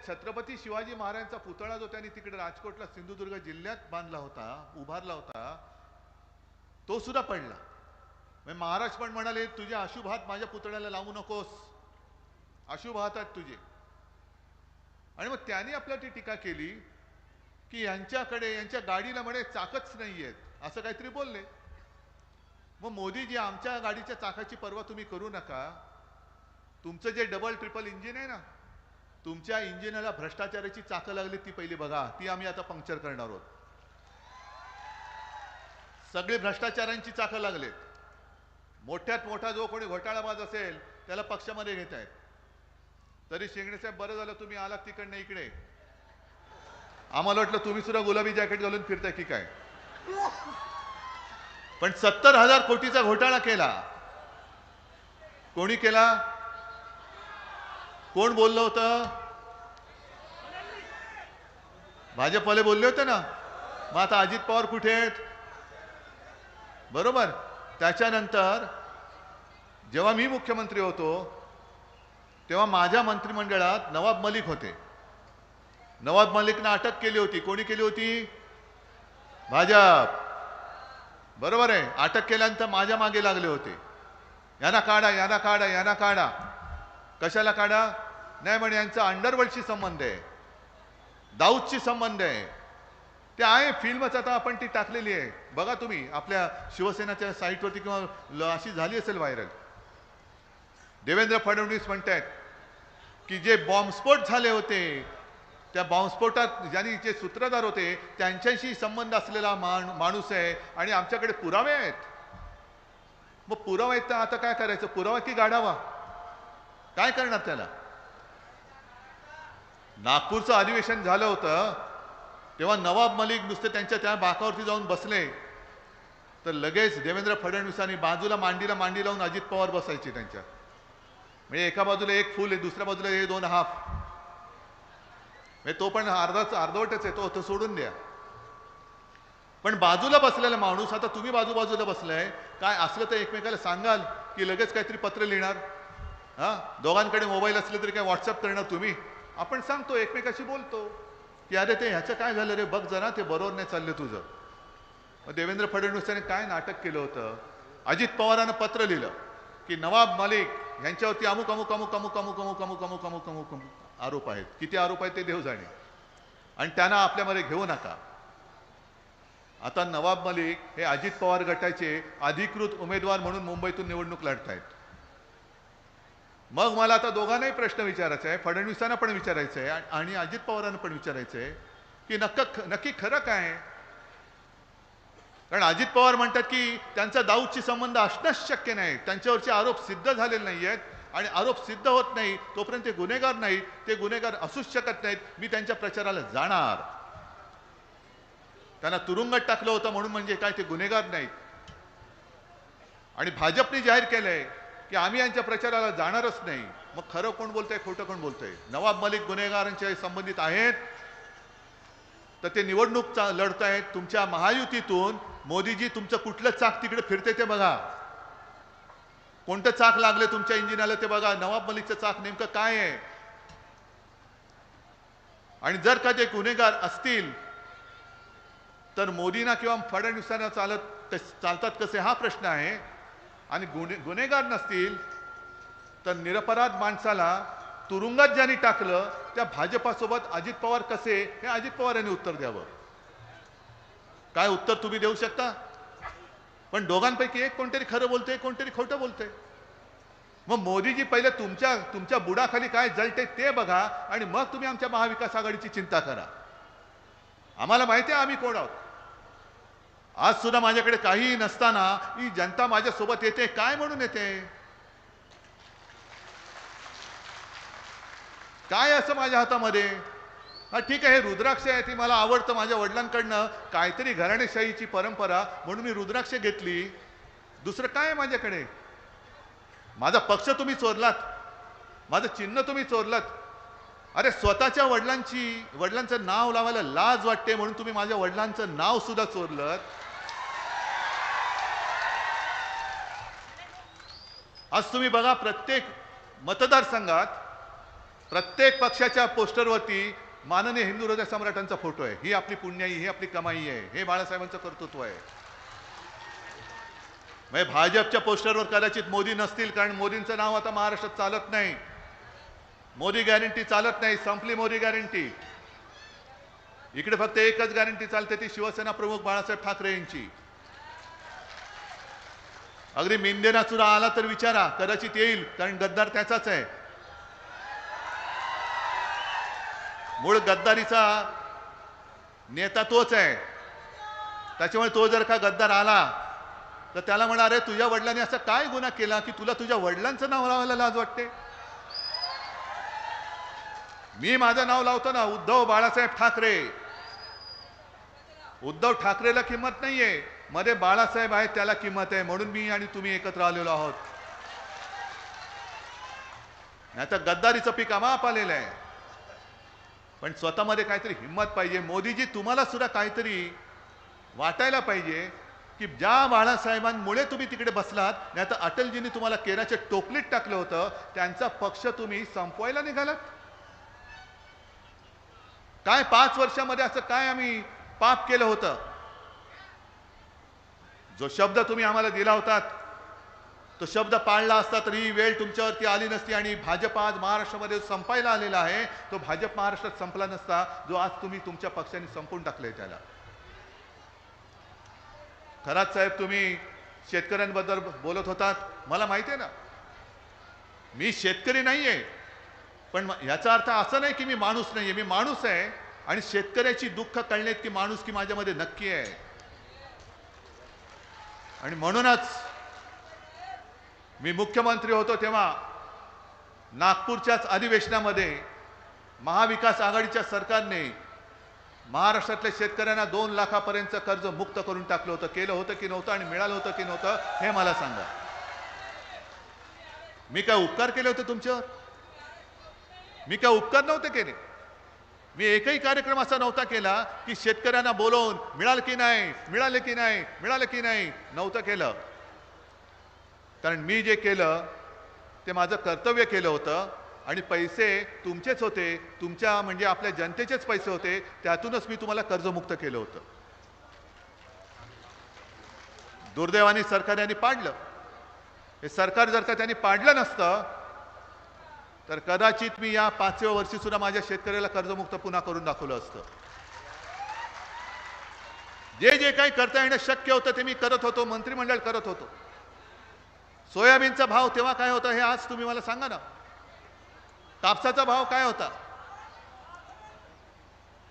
छत्रपती शिवाजी महाराजांचा पुतळा जो त्यांनी तिकडे राजकोटला सिंधुदुर्ग जिल्ह्यात बांधला होता, उभारला होता, तो सुद्धा पडला. महाराज पण म्हणाले, तुझे अशुभ हात माझ्या पुतळ्याला लावू नकोस, अशुभ हात आहेत तुझे. आणि मग त्यांनी आपल्याची टीका केली की यांच्याकडे यांच्या गाडीला म्हणे चाकच नाहीयेत, असं काहीतरी बोलले. मग मोदीजी, आमच्या गाडीच्या चाकाची पर्वा तुम्ही करू नका. तुमचं जे डबल ट्रिपल इंजिन आहे ना, तुमच्या इंजिनाला भ्रष्टाचाराची चाकं लागली ती पहिली बघा, ती आम्ही आता पंक्चर करणार आहोत. सगळे भ्रष्टाचारांची चाकं लागलेत. मोठ्यात मोठा जो कोणी घोटाळाबाज असेल त्याला पक्षामध्ये घेत आहेत. तरी शेंगडे साहेब, बरं झालं तुम्ही आलात तिकडनं इकडे. आम्हाला वाटलं तुम्ही सुद्धा गुलाबी जॅकेट घालून फिरताय की काय. पण 70,000 कोटीचा घोटाळा केला. कोणी केला? कोण बोललं होतं? भाजपवाले बोलले होते ना. मग आता अजित पवार कुठे आहेत? बरोबर. त्याच्यानंतर जेव्हा मी मुख्यमंत्री होतो तेव्हा माझ्या मंत्रिमंडळात नवाब मलिक होते. नवाब मलिकने अटक केली होती. कोणी केली होती? भाजप. बरोबर आहे. अटक केल्यानंतर माझ्या मागे लागले होते, यांना काढा, यांना काढा, यांना काढा. कशाला काढा? नाही म्हणे यांचा अंडरवर्ल्डशी संबंध आहे, दाऊदशी संबंध आहे. ते आहे फिल्मच, आता आपण ती टाकलेली आहे, बघा तुम्ही आपल्या शिवसेनाच्या साईटवरती, किंवा अशी झाली असेल व्हायरल. देवेंद्र फडणवीस म्हणतात की जे बॉम्बस्फोट झाले होते, त्या बॉम्बस्फोटात ज्यांनी जे सूत्रधार होते त्यांच्याशी संबंध असलेला माणूस आहे आणि आमच्याकडे पुरावे आहेत. मग पुरावा आहेत तर आता काय करायचं? पुरावा की गाडावा? काय करणार त्याला? नागपूरचं अधिवेशन झालं होतं तेव्हा नवाब मलिक नुसते त्यांच्या त्या बाकावरती जाऊन बसले तर लगेच देवेंद्र फडणवीसांनी बाजूला मांडीला मांडी लावून अजित पवार बसायचे त्यांच्या. म्हणजे एका बाजूला एक फुल आहे, दुसऱ्या बाजूला हे दोन हाफ. म्हणजे तो पण अर्धवटच आहे, तो सोडून द्या. पण बाजूला बसलेला माणूस, आता तुम्ही बाजूला बसलाय, काय असलं तर एकमेकाला सांगाल की लगेच काहीतरी पत्र लिहिणार? हा, दोघांकडे मोबाईल असले तरी काय व्हॉट्सअप करणार तुम्ही? आपण सांगतो, एकमेकाशी बोलतो की अरे ते ह्याचं काय झालं रे, बघ जरा, ते बरोबर नाही चाललं तुझं. मग देवेंद्र फडणवीसांनी काय नाटक केलं होतं? अजित पवारांना पत्र लिहिलं की नवाब मलिक यांच्यावरती अमुक अमुक अमुक अमुक अमुक अमुक अमुक अमुक अमुक अमुक अमुक आरोप आहेत. किती आरोप आहेत ते देव जाणे, आणि त्यांना आपल्यामध्ये घेऊ नका. आता नवाब मलिक हे अजित पवार गटाचे अधिकृत उमेदवार म्हणून मुंबईतून निवडणूक लढतायत. मग मला आता दोघांनाही प्रश्न विचारायचा आहे, फडणवीसांना पण विचारायचं आहे आणि अजित पवारांना पण विचारायचं आहे की नक्की खरं काय? कारण अजित पवार म्हणतात की त्यांचा दाऊदशी संबंध असणंच शक्य नाही, त्यांच्यावरचे आरोप सिद्ध झालेले नाही आहेत, आणि आरोप सिद्ध होत नाही तोपर्यंत ते गुन्हेगार नाहीत, ते गुन्हेगार असूच शकत नाहीत. मी त्यांच्या प्रचाराला जाणार. त्यांना तुरुंगात टाकलं होतं म्हणून म्हणजे काय ते गुन्हेगार नाहीत? आणि भाजपने जाहीर केलंय की आम्ही यांच्या प्रचाराला जाणारच नाही. मग खरं कोण बोलतंय, खोटं कोण बोलतंय? नवाब मलिक गुन्हेगारांच्या संबंधित आहेत तर ते निवडणूक लढतायत तुमच्या महायुतीतून. मोदीजी, तुमचं कुठलं चाक तिकडे फिरते ते बघा, कोणतं चाक लागले तुमच्या इंजिनाला ते बघा. नवाब मलिकचं चाक नेमकं काय आहे? आणि जर का ते गुन्हेगार असतील तर मोदींना किंवा फडणवीसांना चालतात कसे, हा प्रश्न आहे. आणि गुन्हेगार नसतील तर निरपराध माणसाला तुरुंगात ज्यांनी टाकलं त्या भाजपासोबत अजित पवार कसे, हे अजित पवार यांनी उत्तर द्यावं. काय उत्तर तुम्ही देऊ शकता? पण दोघांपैकी एक कोणतरी खरं बोलतंय, कोणतरी खोटं बोलतंय. मग मोदीजी, पहिले तुमच्या बुडाखाली काय जळते ते बघा, आणि मग तुम्ही आमच्या महाविकास आघाडीची चिंता करा. आम्हाला माहिती आहे आम्ही कोण आहोत. आज सुद्धा माझ्याकडे काहीही नसताना ही जनता माझ्या सोबत येते, काय म्हणून येते? काय असं माझ्या हातामध्ये? हा ठीक आहे, हे रुद्राक्ष आहे, ती मला आवडतं, माझ्या वडिलांकडनं काहीतरी घराणेशाहीची परंपरा म्हणून मी रुद्राक्ष घेतली. दुसरं काय माझ्याकडे? माझा पक्ष तुम्ही चोरलात, माझं चिन्ह तुम्ही चोरलात. अरे स्वतःच्या वडिलांचं नाव लावायला लाज वाटते म्हणून तुम्ही माझ्या वडिलांचं नाव सुद्धा चोरलं. आज तुम्ही बघा, प्रत्येक मतदारसंघात प्रत्येक पक्षाच्या पोस्टरवरती माननीय हिंदू हृदय सम्राटांचा फोटो आहे. ही आपली पुण्याई, ही आपली कमाई आहे, हे बाळासाहेबांचं कर्तृत्व आहे. म्हणजे भाजपच्या पोस्टरवर कदाचित मोदी नसतील, कारण मोदींचं नाव आता महाराष्ट्रात चालत नाही. मोदी गॅरंटी चालत नाही, संपली मोदी गॅरंटी. इकडे फक्त एकच गॅरंटी चालते, ती शिवसेना प्रमुख बाळासाहेब ठाकरे यांची. अगदी मिंदेना चुरा आला तर विचारा, कदाचित येईल, कारण गद्दार त्याचाच आहे. मूळ गद्दारीचा नेता तोच आहे. त्याच्यामुळे तो जर का गद्दार आला तर त्याला म्हणा, अरे तुझ्या वडिलांनी असा काय गुन्हा केला की तुला तुझ्या वडिलांचं नाव लावायला लाज वाटते? मी माझं नाव लावतो ना, उद्धव बाळासाहेब ठाकरे. उद्धव ठाकरेला किंमत नाहीये, मध्ये बाळासाहेब आहेत त्याला किंमत आहे, म्हणून मी आणि तुम्ही एकत्र आलेलो आहोत. नाही तर गद्दारीचं पीक अमाप आलेलं आहे. पण स्वतःमध्ये काहीतरी हिंमत पाहिजे. मोदीजी, तुम्हाला सुद्धा काहीतरी वाटायला पाहिजे की ज्या बाळासाहेबांमुळे तुम्ही तिकडे बसलात, नाही तर अटलजींनी तुम्हाला केराच्या टोपलीत टाकलं होतं, त्यांचा पक्ष तुम्ही संपवायला निघालात. काय 5 वर्षामध्ये असं काय आम्ही पाप केलं होतं? जो शब्द तुम्ही आम्हाला दिला होतात तो शब्द पाळला असता तरी ही वेळ तुमच्यावरती आली नसती आणि भाजप आज महाराष्ट्रामध्ये संपायला आलेला आहे, तो भाजप महाराष्ट्रात संपला नसता, जो आज तुम्ही तुमच्या पक्षाने संपून टाकले. त्याला खरात साहेब, तुम्ही शेतकऱ्यांबद्दल बोलत होतात. मला माहिती आहे ना, मी शेतकरी नाहीये, पण याचा अर्थ असा नाही की मी माणूस नाहीये. मी माणूस आहे आणि शेतकऱ्याची दुःख कळण्यात की माणूस की माझ्यामध्ये नक्की आहे. आणि म्हणूनच मी मुख्यमंत्री होतो तेव्हा नागपूरच्याच अधिवेशनामध्ये महाविकास आघाडीच्या सरकारने महाराष्ट्रातल्या शेतकऱ्यांना 2 लाखापर्यंत कर्ज मुक्त करून टाकलं होतं. केलं होतं की नव्हतं आणि मिळालं होतं की नव्हतं हे मला सांगा. मी काय उपकार केले होते तुमच्यावर? मी काय उपकार नव्हते केले. मी एकही कार्यक्रम असा नव्हता केला की शेतकऱ्यांना बोलवून मिळालं की नाही, मिळाले की नाही, मिळालं की नाही, नव्हतं केलं. कारण मी जे केलं ते माझं कर्तव्य केलं होतं आणि पैसे तुमचेच होते, तुमच्या म्हणजे आपल्या जनतेचेच पैसे होते, त्यातूनच मी तुम्हाला कर्जमुक्त केलं होतं. दुर्दैवाने सरकारने पाडलं. हे सरकार जर का त्यांनी पाडलं नसतं तर कदाचित मी या 5व्या वर्षी सुद्धा माझ्या शेतकऱ्याला कर्जमुक्त पुन्हा करून दाखवलं असतं. जे जे काही करता येणं शक्य होतं ते मी करत होतो, मंत्रिमंडळ करत होतो. सोयाबीनचा भाव तेव्हा काय होता हे आज तुम्ही मला सांगा ना. कापसाचा भाव काय होता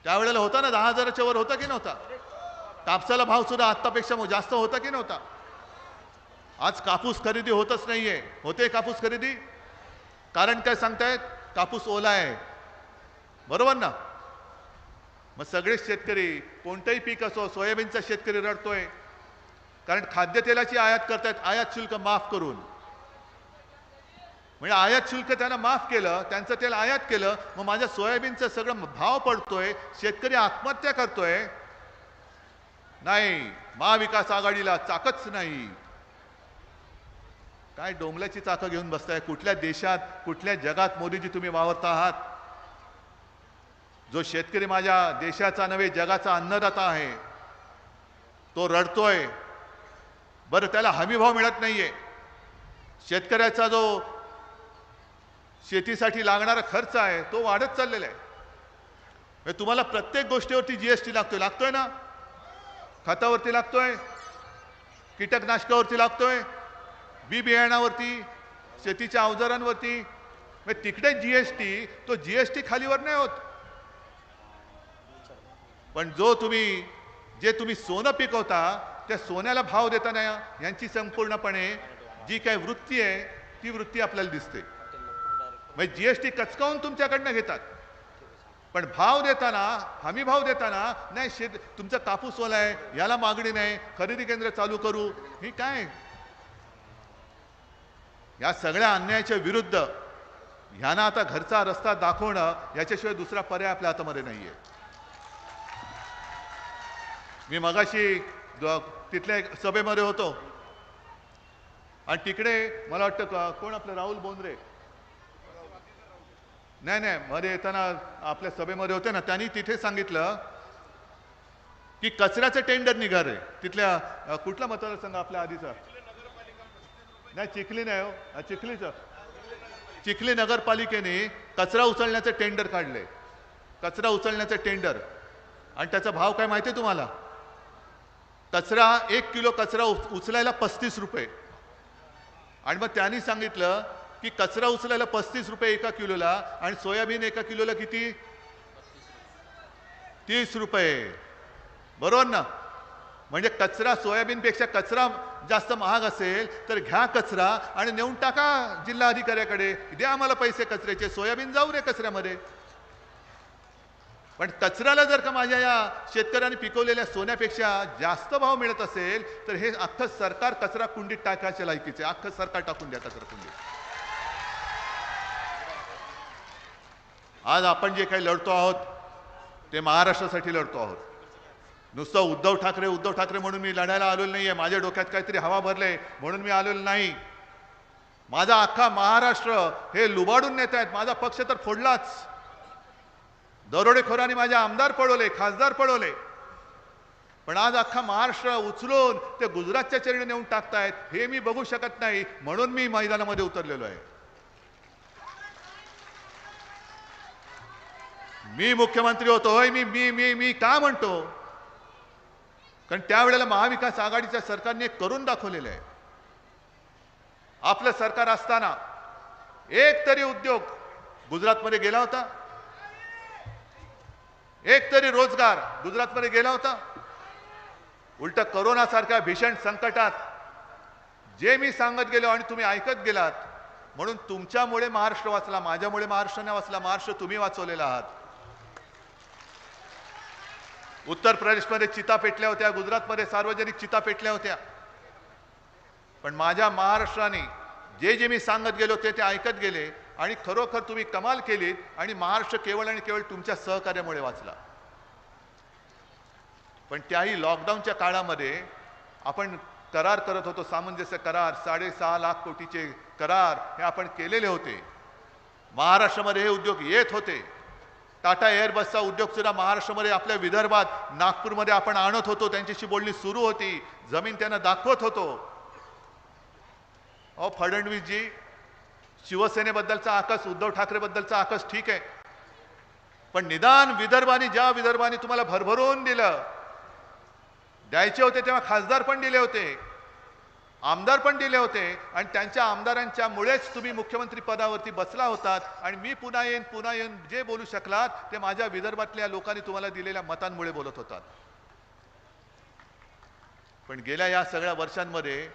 त्यावेळेला? होता ना 10,000च्या वर होता की नव्हता? कापसाला भाव सुद्धा आत्तापेक्षा जास्त होता की नव्हता? आज कापूस खरेदी होतच नाहीये. होते कापूस खरेदी? कारण काय सांगतायत? कापूस ओला आहे, बरोबर ना? मग सगळे शेतकरी, कोणतंही पीक असो, सोयाबीनचा शेतकरी रडतोय कारण खाद्यतेलाची आयात करतायत, आयात शुल्क माफ करून. म्हणजे आयात शुल्क त्यांना माफ केलं, त्यांचं तेल आयात केलं, मग माझ्या सोयाबीनचं सगळं भाव पडतोय, शेतकरी आत्महत्या करतोय. नाही, महाविकास आघाडीला चाकच नाही. काय डोंबल्याची चाकं घेऊन बसताय? कुठल्या देशात, कुठल्या जगात मोदीजी तुम्ही वावरता आहात? जो शेतकरी माझ्या देशाचा नव्हे जगाचा अन्नदाता आहे तो रडतोय. बरं, त्याला हमीभाव मिळत नाहीये. शेतकऱ्याचा जो शेतीसाठी लागणारा खर्च आहे तो वाढत चाललेला आहे. तुम्हाला प्रत्येक गोष्टीवरती जीएसटी लागतोय ना? खतावरती लागतोय, कीटकनाशकावरती लागतोय, बी बियाणावरती, शेतीच्या अवजारांवरती. तिकडे जीएसटी, तो जीएसटी खालीवर नाही होत. पण जे तुम्ही सोनं पिकवता त्या सोन्याला भाव देताना यांची संपूर्णपणे जी काही वृत्ती आहे ती वृत्ती आपल्याला दिसते. म्हणजे जीएसटी कचकावून तुमच्याकडनं घेतात, पण भाव देताना, हमी भाव देताना नाही, तुमचा कापूस ओला आहे, याला मागणी नाही, खरेदी केंद्र चालू करू. ही काय? या सगळ्या अन्यायाच्या विरुद्ध ह्यांना आता घरचा रस्ता दाखवणं याच्याशिवाय दुसरा पर्याय आपल्या हातामध्ये नाहीये. मी मगाशी तिथल्या एक सभेमध्ये होतो आणि तिकडे मला वाटतं कोण आपलं राहुल बोंद्रे, नाही नाही, मध्ये येताना आपल्या सभेमध्ये होते ना, त्यांनी तिथे सांगितलं की कचऱ्याचं टेंडर निघालंय तिथल्या कुठला मतदारसंघ आपल्या आधीचा, नाही चिखली नाही हो, चिखलीचं, चिखली नगरपालिकेने कचरा उचलण्याचं टेंडर काढले, कचरा उचलण्याचं टेंडर. आणि त्याचा भाव काय माहिती आहे तुम्हाला? कचरा 1 किलो कचरा उचलायला 35 रुपये. आणि मग त्यांनी सांगितलं की कचरा उचलायला 35 रुपये एका किलोला, आणि सोयाबीन एका किलोला किती? 30 रुपये. बरोबर ना? म्हणजे कचरा, सोयाबीनपेक्षा कचरा जास्त महाग असेल तर घ्या कचरा आणि नेऊन टाका जिल्हा अधिकाऱ्याकडे, द्या आम्हाला पैसे कचऱ्याचे, सोयाबीन जाऊ रे कचऱ्यामध्ये. पण कचऱ्याला जर का माझ्या या शेतकऱ्यांनी पिकवलेल्या सोन्यापेक्षा जास्त भाव मिळत असेल तर हे अख्खं सरकार कचरा कुंडीत टाकायच्या लायकीचे, अख्खं सरकार टाकून द्या कचरा कुंडीत. आज आपण जे काही लढतो आहोत ते महाराष्ट्रासाठी लढतो आहोत. नुसतं उद्धव ठाकरे म्हणून मी लढायला आलेलो नाहीये, माझ्या डोक्यात काहीतरी हवा भरले म्हणून मी आलेलो नाही. माझा अख्खा महाराष्ट्र हे लुबाडून नेत आहेत. माझा पक्ष तर फोडलाच, दरोडेखोरांनी माझे आमदार पळवले, खासदार पळवले, पण आज अख्खा महाराष्ट्र उचलून ते गुजरातच्या चरणी नेऊन टाकतायत. हे मी बघू शकत नाही म्हणून मी मैदानामध्ये उतरलेलो आहे. मी मुख्यमंत्री होतो होय, मी मी मी मी का म्हणतो? कारण त्यावेळेला महाविकास आघाडीच्या सरकारने करून दाखवलेलं आहे. आपलं सरकार असताना एक तरी उद्योग गुजरातमध्ये गेला होता? एक तरी रोजगार गुजरातमध्ये गेला होता? उलट करोनासारख्या भीषण संकटात जे मी सांगत गेलो आणि तुम्ही ऐकत गेलात म्हणून तुमच्यामुळे महाराष्ट्र वाचला, माझ्यामुळे महाराष्ट्र नाही वाचला. महाराष्ट्र तुम्ही वाचवलेला आहात. उत्तर प्रदेशमध्ये चिता पेटल्या होत्या, गुजरातमध्ये सार्वजनिक चिता पेटल्या होत्या, पण माझ्या महाराष्ट्राने जे जे मी सांगत गेलो ते ऐकत गेले आणि खरोखर तुम्ही कमाल केलीत आणि महाराष्ट्र केवळ आणि केवळ तुमच्या सहकार्यामुळे वाचला. पण त्याही लॉकडाऊनच्या काळामध्ये आपण करार करत होतो, सामंजस्य करार, 6.5 लाख कोटीचे करार हे आपण केलेले होते. महाराष्ट्रामध्ये हे उद्योग येत होते. टाटा एअरबसचा उद्योग सुद्धा महाराष्ट्रामध्ये आपल्या विदर्भात नागपूरमध्ये आपण आणत होतो, त्यांच्याशी बोलणी सुरू होती, जमीन त्यांना दाखवत होतो. अहो फडणवीसजी, शिवसेनेबद्दलचा आकस, उद्धव ठाकरेबद्दलचा आकस ठीक आहे, पण निदान ज्या विदर्भाने तुम्हाला भरभरून दिलं, द्यायचे होते तेव्हा खासदार पण दिले होते, आमदार पण दिले होते, आणि त्यांच्या आमदारांच्या मुळेच तुम्ही मुख्यमंत्री पदावरती बसला होतात. आणि मी पुन्हा येईन जे बोलू शकलात ते माझ्या विदर्भातल्या लोकांनी तुम्हाला दिलेल्या मतांमुळे बोलत होतात. पण गेल्या या सगळ्या वर्षांमध्ये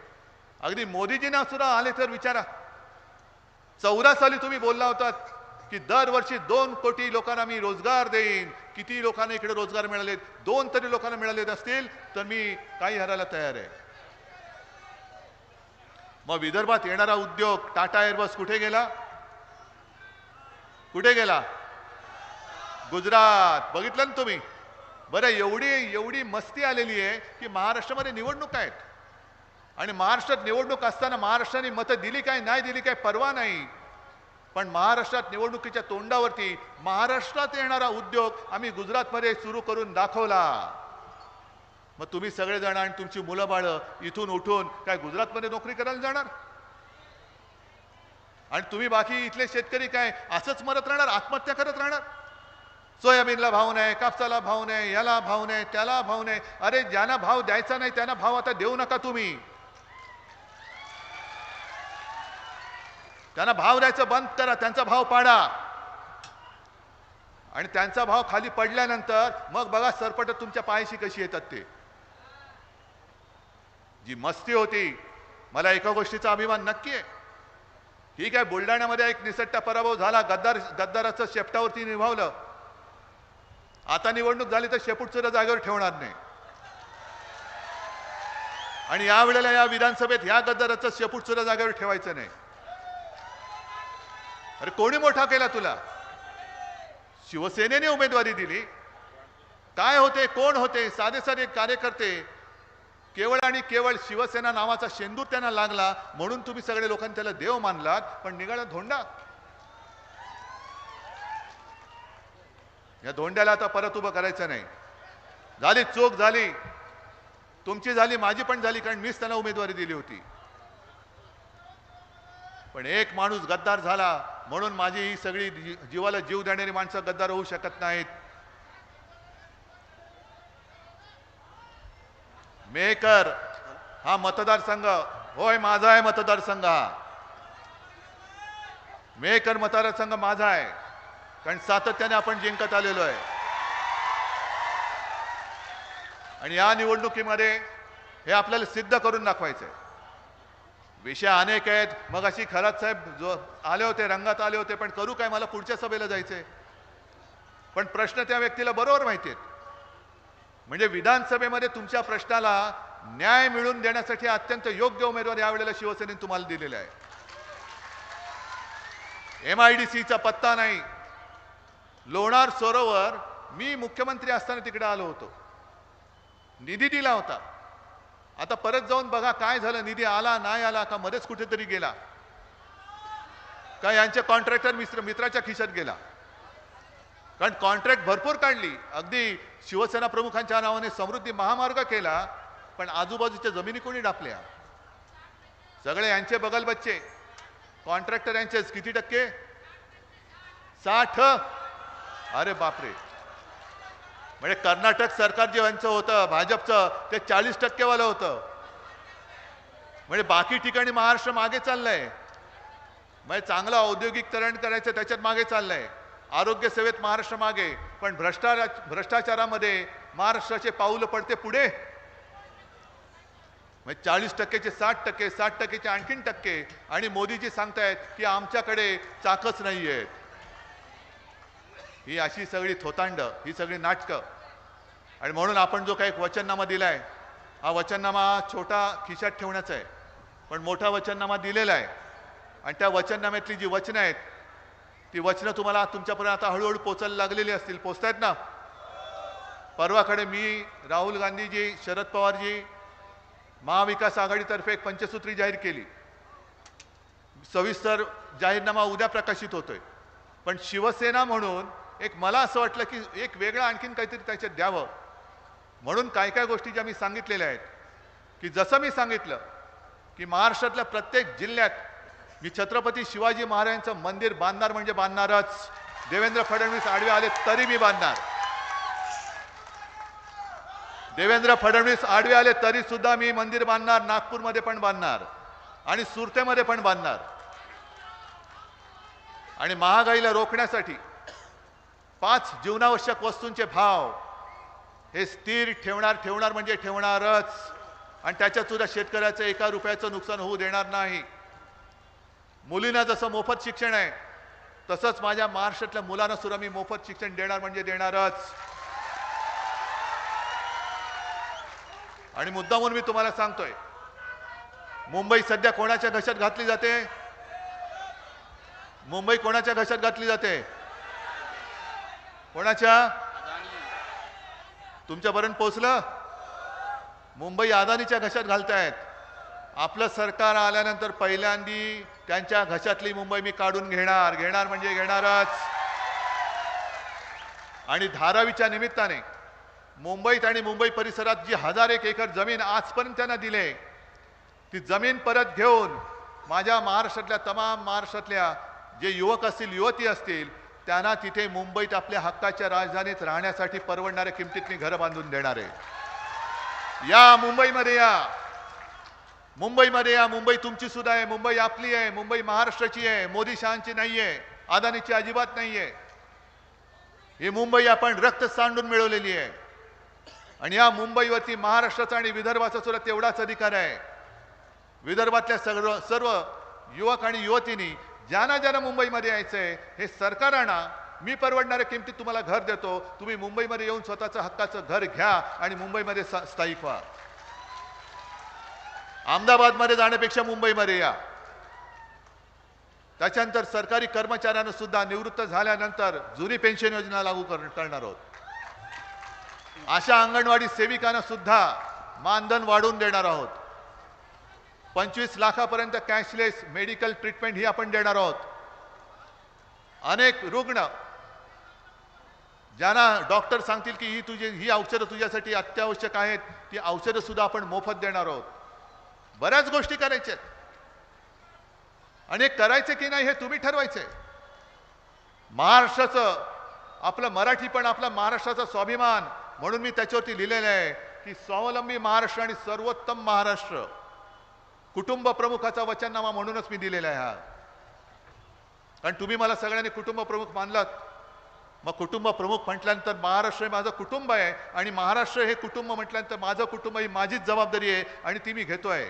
अगदी मोदीजींना सुद्धा आले तर विचारा, 14 साली तुम्ही बोलला होतात की दरवर्षी 2 कोटी लोकांना मी रोजगार देईन. किती लोकांना इकडे रोजगार मिळाले? 2 तरी लोकांना मिळाले असतील तर मी काही हरायला तयार आहे. मग विदर्भात येणारा उद्योग टाटा एअरबस कुठे गेला? कुठे गेला? गुजरात. बघितलं ना तुम्ही? बरं, एवढी मस्ती आलेली आहे की महाराष्ट्रामध्ये निवडणूक आहेत आणि महाराष्ट्रात निवडणूक असताना महाराष्ट्राने मतं दिली काय नाही दिली काय परवा नाही, पण महाराष्ट्रात निवडणुकीच्या तोंडावरती महाराष्ट्रात येणारा उद्योग आम्ही गुजरातमध्ये सुरू करून दाखवला. मग तुम्ही सगळेजण आणि तुमची मुलं बाळं इथून उठून काय गुजरातमध्ये नोकरी करायला जाणार? आणि तुम्ही बाकी इथले शेतकरी काय असंच मरत राहणार, आत्महत्या करत राहणार? सोयाबीनला भाव नाही, कापसाला भाव नाही, याला भाव नाही, त्याला भाव नाही. अरे ज्यांना भाव द्यायचा नाही त्यांना भाव आता देऊ नका तुम्ही. त्यांना भाव द्यायचं बंद करा, त्यांचा भाव पाडा. आणि त्यांचा भाव खाली पडल्यानंतर मग बघा सरपटत तुमच्या पायाशी कशी येतात ते. जी मस्ती होती, मला एका गोष्टीचा अभिमान नक्की आहे. ठीक आहे, बुलढाण्यामध्ये एक निसट्टा पराभव झाला, गद्दाराचं शेपटावरती निभावलं. आता निवडणूक झाली तर शेपूट सुद्धा जागेवर ठेवणार नाही. आणि यावेळेला या विधानसभेत ह्या गद्दाराचं शेपूट सुद्धा जागेवर ठेवायचं नाही. अरे कोणी मोठा केला तुला? शिवसेनेने उमेदवारी दिली. काय होते, कोण होते? साधे साधे कार्यकर्ते. केवळ आणि केवळ शिवसेना नावाचा शेंदूर त्यांना लागला म्हणून तुम्ही सगळे लोकांनी त्याला देव मानलात, पण निघाला धोंडा. या धोंड्याला आता परत उभं करायचं नाही. झाली चूक झाली, तुमची झाली, माझी पण झाली, कारण मीच त्यांना उमेदवारी दिली होती. पण एक माणूस गद्दार झाला म्हणून माझी ही सगळी जीवाला जीव देणारी माणसं गद्दार होऊ शकत नाहीत. मेकर हा मतदारसंघ होय माझा आहे, मतदारसंघ हा मेकर मतदारसंघ माझा आहे, कारण सातत्याने आपण जिंकत आलेलो आहे. आणि या निवडणुकीमध्ये हे आपल्याला सिद्ध करून दाखवायचं आहे. विषय अनेक आहेत. मग अशी खरात साहेब जो आले होते, रंगात आले होते, पण करू काय, मला पुढच्या सभेला जायचंय. पण प्रश्न त्या व्यक्तीला बरोबर माहिती आहेत. म्हणजे विधानसभेमध्ये तुमच्या प्रश्नाला न्याय मिळवून देण्यासाठी अत्यंत योग्य उमेदवार यावेळेला शिवसेनेने तुम्हाला दिलेला आहे. MIDCचा पत्ता नाही. लोणार सरोवर मी मुख्यमंत्री असताना तिकडे आलो होतो, निधी दिला होता. आता परत जाऊन बघा काय झालं, निधी आला नाही आला का मध्येच कुठेतरी गेला का, यांचे कॉन्ट्रॅक्टर मित्राच्या खिशात गेला. कारण कॉन्ट्रॅक्ट भरपूर काढली, अगदी शिवसेना प्रमुखांच्या नावाने समृद्धी महामार्ग केला, पण आजूबाजूच्या जमिनी कोणी डापल्या, सगळे यांचे बगल बच्चे. कॉन्ट्रॅक्टर यांचेच किती टक्के, 60. अरे बापरे, म्हणजे कर्नाटक सरकार जे यांचं होतं भाजपचं ते 40% वालं होतं. म्हणजे बाकी ठिकाणी महाराष्ट्र मागे चाललंय. म्हणजे चांगलं औद्योगिकरण करायचं त्याच्यात मागे चाललंय, आरोग्य सेवेत महाराष्ट्र मागे, पण भ्रष्टाचारामध्ये महाराष्ट्राचे पाऊल पडते पुढे. म्हणजे 40%चे 60%, 60%चे आणखीन टक्के, आणि मोदीजी सांगतायत की आमच्याकडे चाकच नाहीये. ही अशी सगळी थोतांड, ही सगळी नाटकं. आणि म्हणून आपण जो काही वचननामा दिलाय, हा वचननामा छोटा खिशात ठेवण्याचा आहे, पण मोठा वचननामा दिलेला आहे. आणि त्या वचननाम्यातली जी वचनं आहेत ती वचनं तुम्हाला तुमच्यापर्यंत आता हळूहळू पोचायला लागलेली असतील. पोचतायत ना. परवाकडे मी, राहुल गांधीजी, शरद पवारजी, महाविकास आघाडीतर्फे एक पंचसूत्री जाहीर केली. सविस्तर जाहीरनामा उद्या प्रकाशित होतोय. पण शिवसेना म्हणून एक मला असं वाटलं की एक वेगळं आणखीन काहीतरी त्याच्यात द्यावं, म्हणून काय काय गोष्टी ज्या मी सांगितलेल्या आहेत, की जसं मी सांगितलं की महाराष्ट्रातल्या प्रत्येक जिल्ह्यात मी छत्रपती शिवाजी महाराजांचं मंदिर बांधणार म्हणजे बांधणारच. देवेंद्र फडणवीस आडवे आले तरी मी बांधणार. देवेंद्र फडणवीस आडवे आले तरी सुद्धा मी मंदिर बांधणार. नागपूरमध्ये पण बांधणार आणि सुरतेमध्ये पण बांधणार. आणि महागाईला रोखण्यासाठी 5 जीवनावश्यक वस्तूंचे भाव हे स्थिर ठेवणार म्हणजे ठेवणारच. आणि त्याच्यात सुद्धा शेतकऱ्याचं 1 रुपयाचं नुकसान होऊ देणार नाही. मुलींना जसं मोफत शिक्षण आहे तसंच माझ्या महाराष्ट्रातल्या मुलांना सुद्धा मी मोफत शिक्षण देणार म्हणजे देणारच. आणि मुद्दामून मी तुम्हाला सांगतोय, मुंबई सध्या कोणाच्या घशात घातली जाते? मुंबई कोणाच्या घशात घातली जाते? कोणाच्या? तुमच्यापर्यंत पोहोचलं? मुंबई अदानीच्या घशात घालतायत. आपलं सरकार आल्यानंतर पहिल्यांदी त्यांच्या घशातली मुंबई मी काढून घेणार म्हणजे घेणारच. आणि धारावीच्या निमित्ताने मुंबईत आणि मुंबई परिसरात जी 1001 एकर जमीन आजपर्यंत त्यांना दिले, ती जमीन परत घेऊन माझ्या महाराष्ट्रातल्या जे युवक असतील, युवती असतील, त्यांना तिथे मुंबईत आपल्या हक्काच्या राजधानीत राहण्यासाठी परवडणाऱ्या किमतीतली घरं बांधून देणार आहे. या मुंबईमध्ये या, मुंबई तुमची सुद्धा आहे, मुंबई आपली आहे, मुंबई महाराष्ट्राची आहे, मोदी शहांची नाहीये, अदानीची अजिबात नाहीये. ही मुंबई आपण रक्त सांडून मिळवलेली आहे. आणि या मुंबईवरती महाराष्ट्राचा आणि विदर्भाचा सुद्धा तेवढाच अधिकार आहे. विदर्भातल्या सर्व युवक आणि युवतींनी ज्यांना मुंबईमध्ये यायचंय, हे सरकार आणा, मी परवडणाऱ्या किमतीत तुम्हाला घर देतो, तुम्ही मुंबईमध्ये येऊन स्वतःचं हक्काचं घर घ्या आणि मुंबईमध्ये स्थायिक व्हा. अहमदाबादमध्ये जाण्यापेक्षा मुंबईमध्ये या. त्याच्यानंतर सरकारी कर्मचाऱ्यांना सुद्धा निवृत्त झाल्यानंतर जुनी पेन्शन योजना लागू करणार आहोत. अशा अंगणवाडी सेविकांना सुद्धा मानधन वाढवून देणार आहोत. 25 लाखापर्यंत कॅशलेस मेडिकल ट्रीटमेंट ही आपण देणार आहोत. अनेक रुग्ण ज्यांना डॉक्टर सांगतील की ही औषधं तुझ्यासाठी अत्यावश्यक आहेत, ती औषधं सुद्धा आपण मोफत देणार आहोत. बऱ्याच गोष्टी करायच्या आणि करायचे की नाही हे तुम्ही ठरवायचे. महाराष्ट्राचं आपलं मराठीपण, आपला महाराष्ट्राचा स्वाभिमान, म्हणून मी त्याच्यावरती लिहिलेलं आहे की स्वावलंबी महाराष्ट्र आणि सर्वोत्तम महाराष्ट्र, कुटुंब प्रमुखाचा वचननामा म्हणूनच मी दिलेला आहे हा. कारण तुम्ही मला सगळ्यांनी कुटुंब प्रमुख मानलात. मग कुटुंब प्रमुख म्हटल्यानंतर महाराष्ट्र हे माझं कुटुंब आहे आणि महाराष्ट्र हे कुटुंब म्हटल्यानंतर माझं कुटुंब ही माझीच जबाबदारी आहे आणि ती मी घेतोय.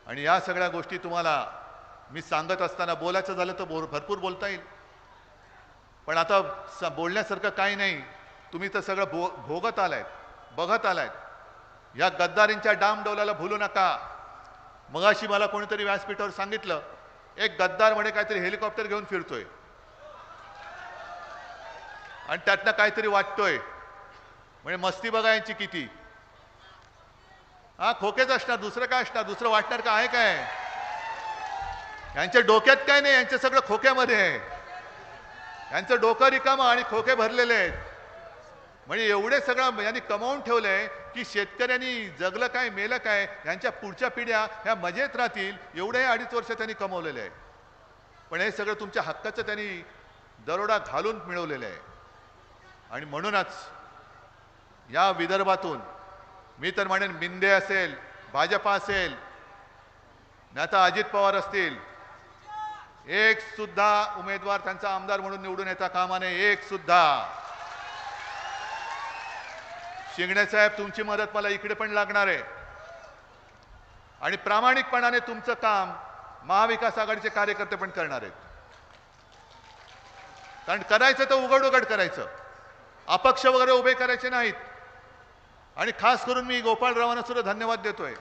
आणि या सगळ्या गोष्टी तुम्हाला मी सांगत असताना बोलायचं झालं तर भरपूर बोलता येईल, पण आता बोलण्यासारखं काही नाही. तुम्ही तर सगळं भोगत आलायत, बघत आलायत. या गद्दारींच्या डामडौलाला भूलू नका. मगाशी मला कोणीतरी व्यासपीठावर सांगितलं, एक गद्दार म्हणे काहीतरी हेलिकॉप्टर घेऊन फिरतोय आणि त्यातनं काहीतरी वाटतोय, म्हणजे मस्ती बघा यांची किती. हा खोकेच असणार, दुसरं काय असणार, दुसरं वाटणार का आहे काय? यांच्या डोक्यात काय नाही, यांचं सगळं खोक्यामध्ये आहे. यांचं डोकं रिकामं आणि खोके भरलेले आहेत. म्हणजे एवढे सगळं यांनी कमावून ठेवलंय की शेतकऱ्यांनी जगलं काय मेलं काय, यांच्या पुढच्या पिढ्या ह्या मजेत राहतील एवढे 2.5 वर्ष त्यांनी कमवलेले आहे. पण हे सगळं तुमच्या हक्काचं त्यांनी दरोडा घालून मिळवलेलं आहे. आणि म्हणूनच या विदर्भातून मी तर म्हणेन, मिंदे असेल, भाजपा असेल, नाहीतर अजित पवार असतील, एक सुद्धा उमेदवार त्यांचा आमदार म्हणून निवडून येता कामा नये. एक सुद्धा. शिंगणे साहेब, तुमची मदत मला इकडे पण लागणार आहे आणि प्रामाणिकपणाने तुमचं काम महाविकास आघाडीचे कार्यकर्ते पण करणार आहेत. कारण करायचं तर उघड उघड करायचं, अपक्ष वगैरे उभे करायचे नाहीत. आणि खास करून मी गोपाळरावांना सुद्धा धन्यवाद देतोय,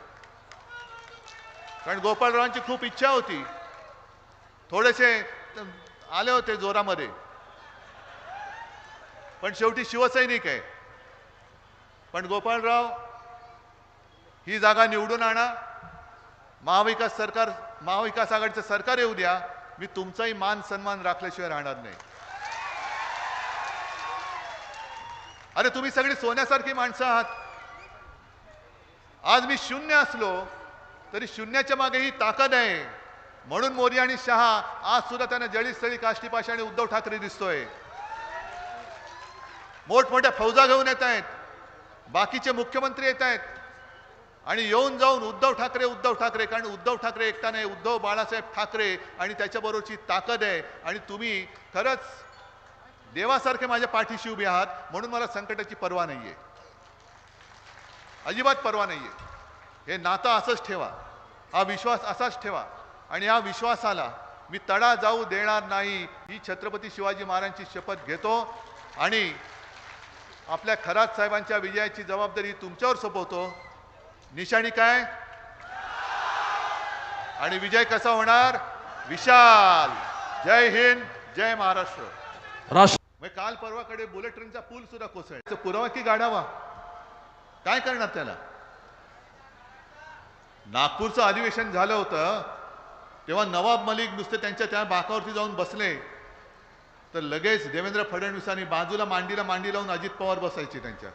कारण गोपाळरावांची खूप इच्छा होती, थोडेसे आले होते जोरामध्ये, पण शेवटी शिवसैनिक आहे. पण गोपाळराव, ही जागा निवडून आणा, महाविकास आघाडीचं सरकार येऊ द्या, मी तुमचाही मान सन्मान राखल्याशिवाय राहणार नाही. अरे तुम्ही सगळी सोन्यासारखी माणसं आहात. आज मी शून्य असलो तरी शून्याच्या मागे ही ताकद आहे. म्हणून मोदी आणि शहा आज सुद्धा त्यांना जळीस्थळी काष्टीपाशी आणि उद्धव ठाकरे दिसतोय. मोठमोठ्या फौजा घेऊन येत आहेत, बाकीचे मुख्यमंत्री येत आहेत आणि येऊन जाऊन उद्धव ठाकरे, कारण उद्धव ठाकरे एकटा नाही, उद्धव बाळासाहेब ठाकरे आणि त्याच्याबरोबरची ताकद आहे. आणि तुम्ही खरंच देवासारखे माझ्या पाठीशी उभे आहात, म्हणून मला संकटाची पर्वा नाहीये, अजिबात पर्वा नाहीये. हे नातं असंच ठेवा, हा विश्वास असाच ठेवा आणि या विश्वासाला मी तडा जाऊ देणार नाही, ही छत्रपती शिवाजी महाराजांची शपथ घेतो. आणि आपल्या खरात साहेबांच्या विजयाची जबाबदारी तुमच्यावर सोपवतो. निशाणी काय आणि विजय कसा होणार? विशाल. जय हिंद, जय महाराष्ट्र. काल परवाकडे बुलेट ट्रेनचा पूल सुद्धा कोसळला. पुरावा की गाडावा? काय करणार त्याला? नागपूरचं अधिवेशन झालं होतं तेव्हा नवाब मलिक नुसते त्यांच्या त्या बाकावरती जाऊन बसले तर लगेच देवेंद्र फडणवीसांनी बाजूला मांडी लावून अजित पवार बसायचे त्यांच्या.